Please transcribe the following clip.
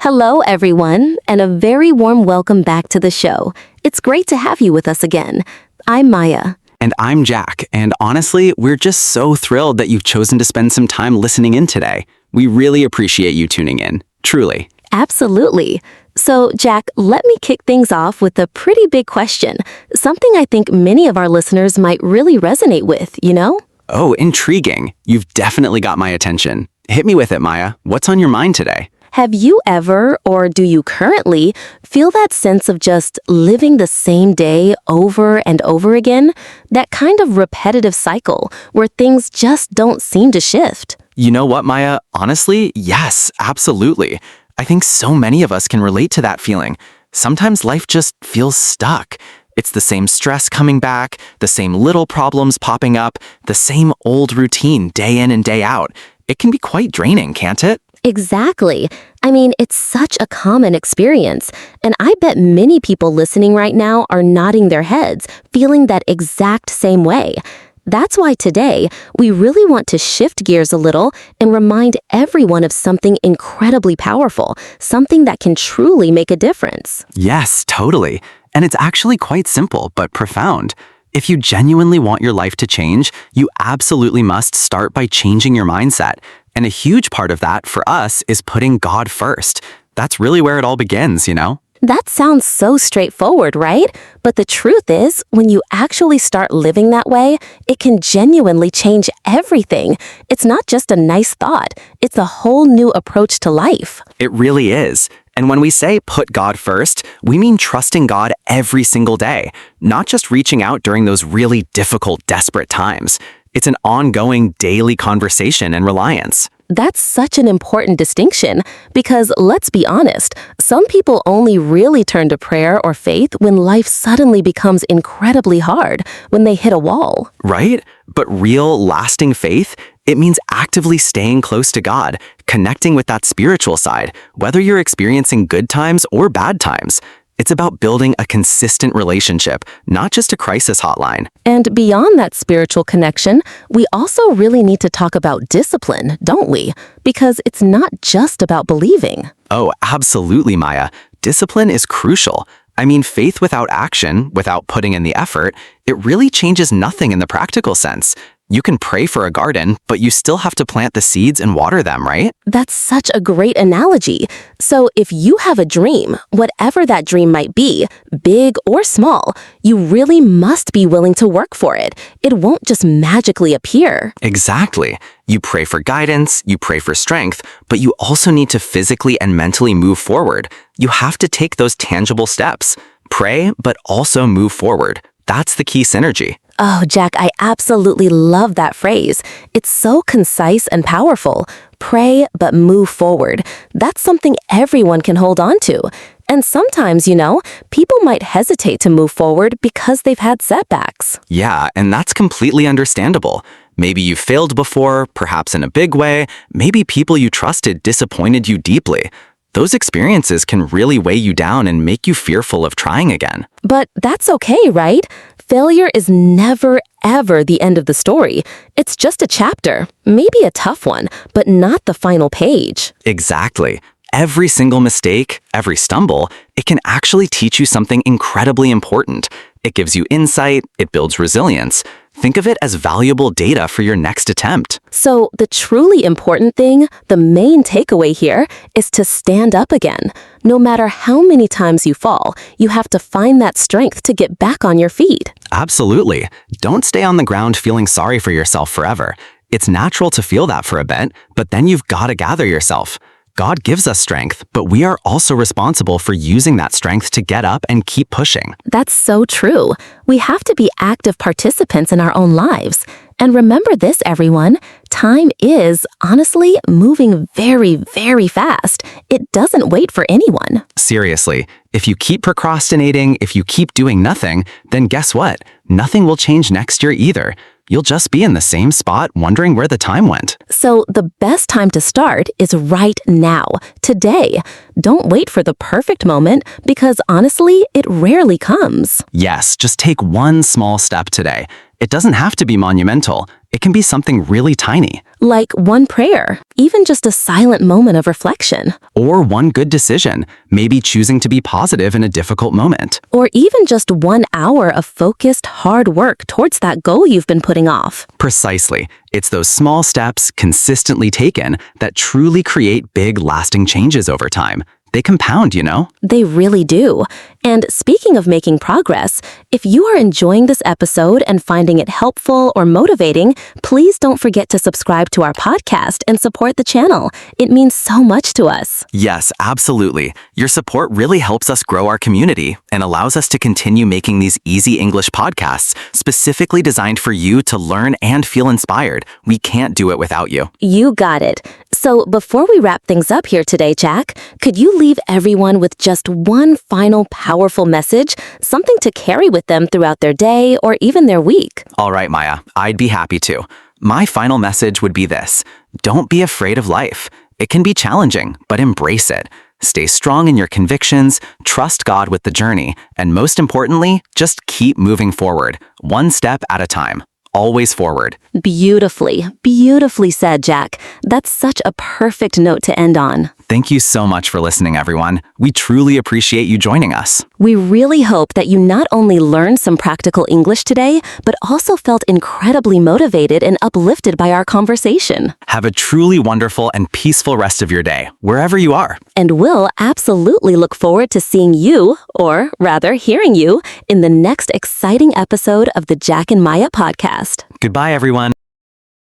Hello, everyone, and a very warm welcome back to the show. It's great to have you with us again. I'm Maya. And I'm Jack, and honestly, we're just so thrilled that you've chosen to spend some time listening in today. We really appreciate you tuning in, truly. Absolutely. So, Jack, let me kick things off with a pretty big question, something I think many of our listeners might really resonate with, you know? Oh, intriguing. You've definitely got my attention. Hit me with it, Maya. What's on your mind today? Have you ever, or do you currently, feel that sense of just living the same day over and over again? That kind of repetitive cycle where things just don't seem to shift? You know what, Maya? Honestly, yes, absolutely. I think so many of us can relate to that feeling. Sometimes life just feels stuck. It's the same stress coming back, the same little problems popping up, the same old routine day in and day out. It can be quite draining, can't it? Exactly. I mean, it's such a common experience, and I bet many people listening right now are nodding their heads, feeling that exact same way. That's why today, we really want to shift gears a little and remind everyone of something incredibly powerful, something that can truly make a difference. Yes, totally. And it's actually quite simple, but profound. If you genuinely want your life to change, you absolutely must start by changing your mindset. And a huge part of that for us is putting God first. That's really where it all begins, you know? That sounds so straightforward, right? But the truth is, when you actually start living that way, it can genuinely change everything. It's not just a nice thought, it's a whole new approach to life. It really is. And when we say put God first, we mean trusting God every single day, not just reaching out during those really difficult, desperate times. It's an ongoing daily conversation and reliance. That's such an important distinction because, let's be honest, some people only really turn to prayer or faith when life suddenly becomes incredibly hard, when they hit a wall. Right? But real, lasting faith, it means actively staying close to God, connecting with that spiritual side, whether you're experiencing good times or bad times. It's about building a consistent relationship, not just a crisis hotline. And beyond that spiritual connection, we also really need to talk about discipline, don't we? Because it's not just about believing. Oh, absolutely, Maya. Discipline is crucial. I mean, faith without action, without putting in the effort, it really changes nothing in the practical sense. You can pray for a garden, but you still have to plant the seeds and water them, right? That's such a great analogy. So if you have a dream, whatever that dream might be, big or small, you really must be willing to work for it. It won't just magically appear. Exactly. You pray for guidance, you pray for strength, but you also need to physically and mentally move forward. You have to take those tangible steps. Pray, but also move forward. That's the key synergy. Oh, Jack, I absolutely love that phrase. It's so concise and powerful. Pray, but move forward. That's something everyone can hold on to. And sometimes, people might hesitate to move forward because they've had setbacks. Yeah, and that's completely understandable. Maybe you failed before, perhaps in a big way. Maybe people you trusted disappointed you deeply. Those experiences can really weigh you down and make you fearful of trying again. But that's okay, right? Failure is never, ever the end of the story. It's just a chapter, maybe a tough one, but not the final page. Exactly. Every single mistake, every stumble, it can actually teach you something incredibly important. It gives you insight, it builds resilience. Think of it as valuable data for your next attempt. So the truly important thing, the main takeaway here, is to stand up again. No matter how many times you fall, you have to find that strength to get back on your feet. Absolutely. Don't stay on the ground feeling sorry for yourself forever. It's natural to feel that for a bit, but then you've got to gather yourself. God gives us strength, but we are also responsible for using that strength to get up and keep pushing. That's so true. We have to be active participants in our own lives. And remember this, everyone, time is, honestly, moving very, very fast. It doesn't wait for anyone. Seriously, if you keep procrastinating, if you keep doing nothing, then guess what? Nothing will change next year either. You'll just be in the same spot wondering where the time went. So the best time to start is right now, today. Don't wait for the perfect moment because honestly, it rarely comes. Yes, just take one small step today. It doesn't have to be monumental. It can be something really tiny. Like one prayer, even just a silent moment of reflection. Or one good decision, maybe choosing to be positive in a difficult moment. Or even just 1 hour of focused, hard work towards that goal you've been putting off. Precisely. It's those small steps consistently taken that truly create big, lasting changes over time. They compound, you know? They really do. And speaking of making progress, if you are enjoying this episode and finding it helpful or motivating, please don't forget to subscribe to our podcast and support the channel. It means so much to us. Yes, absolutely. Your support really helps us grow our community and allows us to continue making these easy English podcasts specifically designed for you to learn and feel inspired. We can't do it without you. You got it. So before we wrap things up here today, Jack, could you leave everyone with just one final powerful message, something to carry with them throughout their day or even their week? All right, Maya, I'd be happy to. My final message would be this: don't be afraid of life. It can be challenging, but embrace it. Stay strong in your convictions, trust God with the journey, and most importantly, just keep moving forward, one step at a time. Always forward. Beautifully, beautifully said, Jack. That's such a perfect note to end on. Thank you so much for listening, everyone. We truly appreciate you joining us. We really hope that you not only learned some practical English today, but also felt incredibly motivated and uplifted by our conversation. Have a truly wonderful and peaceful rest of your day, wherever you are. And we'll absolutely look forward to seeing you, or rather hearing you, in the next exciting episode of the Jack and Maya podcast. Goodbye, everyone.